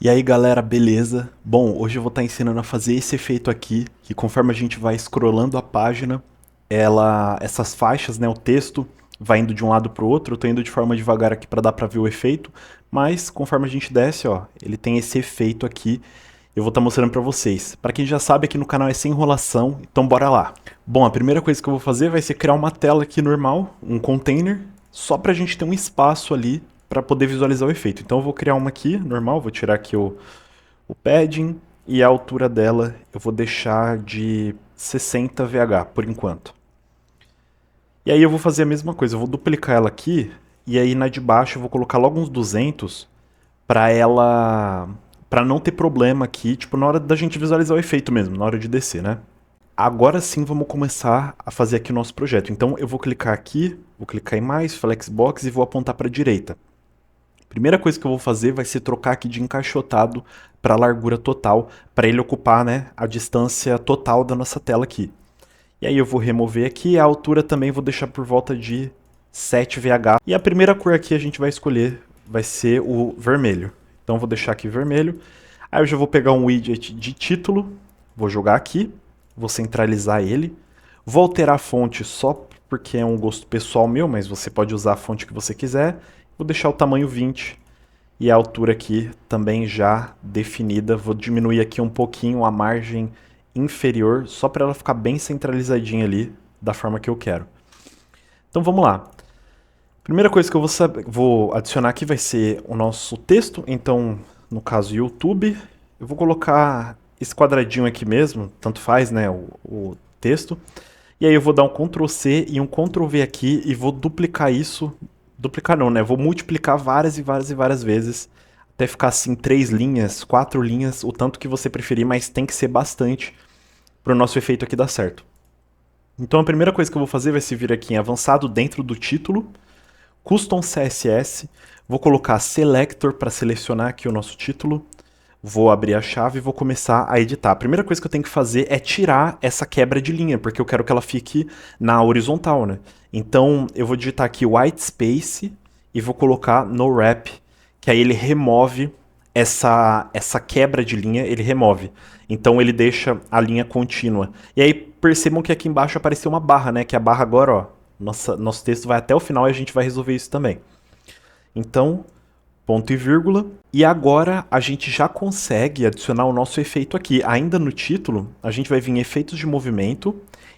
E aí galera, beleza? Bom, hoje eu vou estar ensinando a fazer esse efeito aqui, que conforme a gente vai scrollando a página, essas faixas, né, o texto, vai indo de um lado para o outro. Eu tô indo de forma devagar aqui para dar para ver o efeito, mas conforme a gente desce, ó, ele tem esse efeito aqui. Eu vou estar mostrando para vocês. Para quem já sabe, aqui no canal é sem enrolação, então bora lá. Bom, a primeira coisa que eu vou fazer vai ser criar uma tela aqui normal, um container, só para a gente ter um espaço ali para poder visualizar o efeito. Então eu vou criar uma aqui, normal, vou tirar aqui o padding e a altura dela eu vou deixar de 60 VH por enquanto. E aí eu vou fazer a mesma coisa, eu vou duplicar ela aqui e aí na de baixo eu vou colocar logo uns 200 para não ter problema aqui, tipo, na hora da gente visualizar o efeito mesmo, na hora de descer, né? Agora sim vamos começar a fazer aqui o nosso projeto. Então eu vou clicar aqui, vou clicar em mais, Flexbox e vou apontar para a direita. Primeira coisa que eu vou fazer vai ser trocar aqui de encaixotado para largura total, para ele ocupar, né, a distância total da nossa tela aqui. E aí eu vou remover aqui, a altura também vou deixar por volta de 7 VH. E a primeira cor aqui a gente vai escolher vai ser o vermelho. Então vou deixar aqui vermelho. Aí eu já vou pegar um widget de título, vou jogar aqui, vou centralizar ele. Vou alterar a fonte só porque é um gosto pessoal meu, mas você pode usar a fonte que você quiser. Vou deixar o tamanho 20 e a altura aqui também já definida. Vou diminuir aqui um pouquinho a margem inferior, só para ela ficar bem centralizadinha ali, da forma que eu quero. Então vamos lá. Primeira coisa que eu vou adicionar aqui vai ser o nosso texto. Então, no caso YouTube, eu vou colocar esse quadradinho aqui mesmo, tanto faz, né, o texto. E aí eu vou dar um Ctrl C e um Ctrl V aqui e vou duplicar isso. Duplicar não, né? Vou multiplicar várias e várias e várias vezes, até ficar assim 3 linhas, 4 linhas, o tanto que você preferir, mas tem que ser bastante para o nosso efeito aqui dar certo. Então a primeira coisa que eu vou fazer vai ser vir aqui em avançado dentro do título, Custom CSS, vou colocar Selector para selecionar aqui o nosso título, vou abrir a chave e vou começar a editar. A primeira coisa que eu tenho que fazer é tirar essa quebra de linha, porque eu quero que ela fique na horizontal, né? Então eu vou digitar aqui white space e vou colocar no wrap, que aí ele remove essa quebra de linha, ele remove. Então ele deixa a linha contínua. E aí percebam que aqui embaixo apareceu uma barra, né? Que a barra agora, ó, nosso texto vai até o final e a gente vai resolver isso também. Então, ponto e vírgula. E agora a gente já consegue adicionar o nosso efeito aqui. Ainda no título, a gente vai vir em efeitos de movimento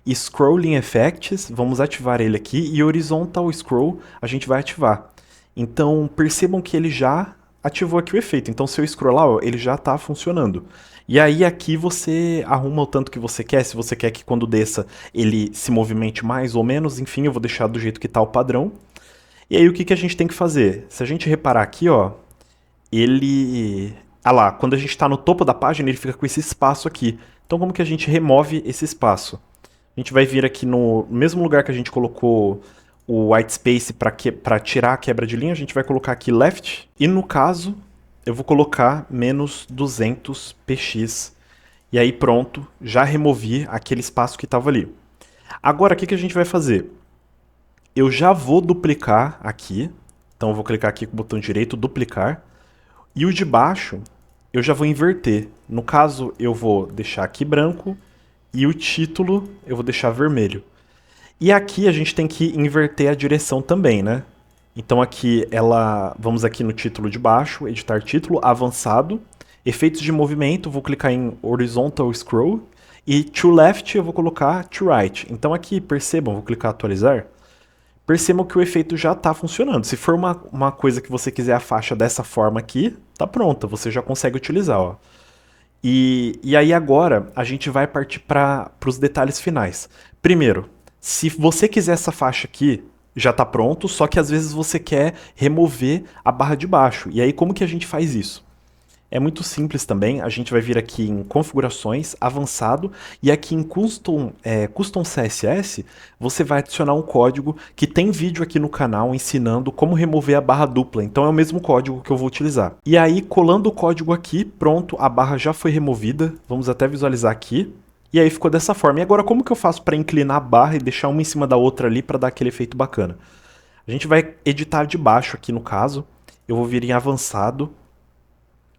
e Scrolling Effects, vamos ativar ele aqui, e Horizontal Scroll a gente vai ativar. Então percebam que ele já ativou aqui o efeito. Então se eu scrollar, ó, ele já está funcionando. E aí aqui você arruma o tanto que você quer, se você quer que quando desça ele se movimente mais ou menos, enfim, eu vou deixar do jeito que está o padrão. E aí o que a gente tem que fazer? Se a gente reparar aqui, ó, ele... Ah lá, quando a gente está no topo da página, ele fica com esse espaço aqui. Então como que a gente remove esse espaço? A gente vai vir aqui no mesmo lugar que a gente colocou o white space para tirar a quebra de linha, a gente vai colocar aqui left. E no caso, eu vou colocar menos 200 px. E aí pronto, já removi aquele espaço que estava ali. Agora, o que a gente vai fazer? Eu já vou duplicar aqui. Então eu vou clicar aqui com o botão direito, duplicar. E o de baixo, eu já vou inverter. No caso, eu vou deixar aqui branco. E o título eu vou deixar vermelho. E aqui a gente tem que inverter a direção também, né? Então aqui vamos aqui no título de baixo, editar título, avançado, efeitos de movimento, vou clicar em horizontal scroll e to left eu vou colocar to right. Então aqui, percebam, vou clicar atualizar, percebam que o efeito já está funcionando. Se for uma coisa que você quiser a faixa dessa forma aqui, tá pronta, você já consegue utilizar, ó. E aí agora a gente vai partir para os detalhes finais. Primeiro, se você quiser essa faixa aqui, já está pronto, só que às vezes você quer remover a barra de baixo. E aí como que a gente faz isso? É muito simples também, a gente vai vir aqui em configurações, avançado, e aqui em Custom CSS, você vai adicionar um código que tem vídeo aqui no canal ensinando como remover a barra dupla, então é o mesmo código que eu vou utilizar. E aí, colando o código aqui, pronto, a barra já foi removida, vamos até visualizar aqui, e aí ficou dessa forma. E agora como que eu faço para inclinar a barra e deixar uma em cima da outra ali para dar aquele efeito bacana? A gente vai editar de baixo aqui no caso, eu vou vir em avançado,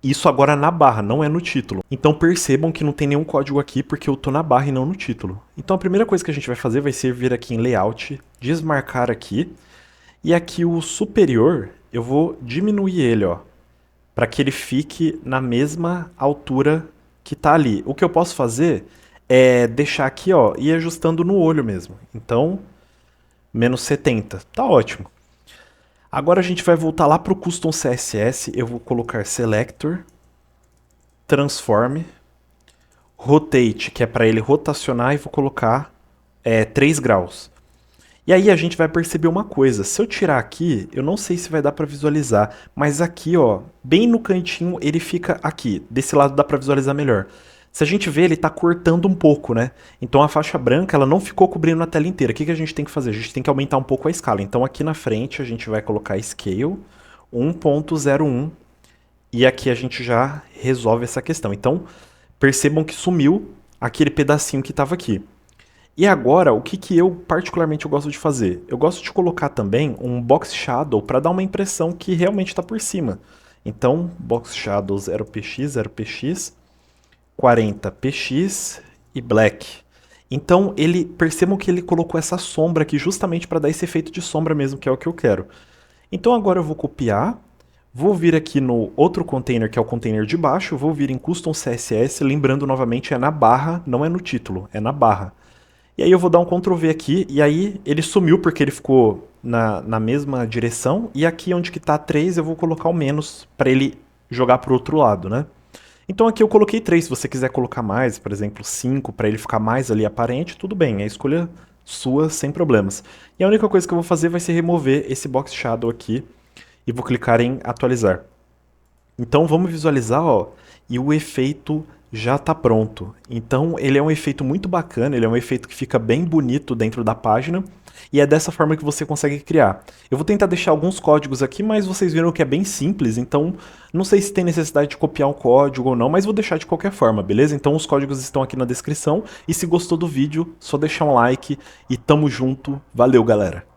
Isso agora na barra, não é no título. Então percebam que não tem nenhum código aqui porque eu tô na barra e não no título. Então a primeira coisa que a gente vai fazer vai ser vir aqui em Layout, desmarcar aqui. E aqui o superior, eu vou diminuir ele, ó, para que ele fique na mesma altura que tá ali. O que eu posso fazer é deixar aqui, ó, e ir ajustando no olho mesmo. Então, menos 70, tá ótimo. Agora a gente vai voltar lá para o Custom CSS, eu vou colocar Selector, Transform, Rotate, que é para ele rotacionar, e vou colocar 3 graus. E aí a gente vai perceber uma coisa, se eu tirar aqui, eu não sei se vai dar para visualizar, mas aqui, ó, bem no cantinho, ele fica aqui, desse lado dá para visualizar melhor. Se a gente vê, ele está cortando um pouco, né? Então a faixa branca, ela não ficou cobrindo a tela inteira. O que a gente tem que fazer? A gente tem que aumentar um pouco a escala. Então aqui na frente a gente vai colocar Scale 1.01 e aqui a gente já resolve essa questão. Então percebam que sumiu aquele pedacinho que estava aqui. E agora, o que eu particularmente gosto de fazer? Eu gosto de colocar também um Box Shadow para dar uma impressão que realmente está por cima. Então, Box Shadow 0px, 0px, 40px e Black. Então, percebam que ele colocou essa sombra aqui justamente para dar esse efeito de sombra mesmo, que é o que eu quero. Então agora eu vou copiar, vou vir aqui no outro container, que é o container de baixo, vou vir em Custom CSS, lembrando novamente, é na barra, não é no título, é na barra. E aí eu vou dar um Ctrl V aqui, e aí ele sumiu porque ele ficou na mesma direção, e aqui onde que tá 3 eu vou colocar o menos para ele jogar pro outro lado, né? Então aqui eu coloquei 3, se você quiser colocar mais, por exemplo 5, para ele ficar mais ali aparente, tudo bem, é escolha sua, sem problemas. E a única coisa que eu vou fazer vai ser remover esse Box Shadow aqui, e vou clicar em atualizar. Então vamos visualizar, ó, e o efeito já está pronto. Então ele é um efeito muito bacana, ele é um efeito que fica bem bonito dentro da página, e é dessa forma que você consegue criar. Eu vou tentar deixar alguns códigos aqui, mas vocês viram que é bem simples, então não sei se tem necessidade de copiar um código ou não, mas vou deixar de qualquer forma, beleza? Então os códigos estão aqui na descrição, e se gostou do vídeo, só deixar um like, e tamo junto, valeu galera!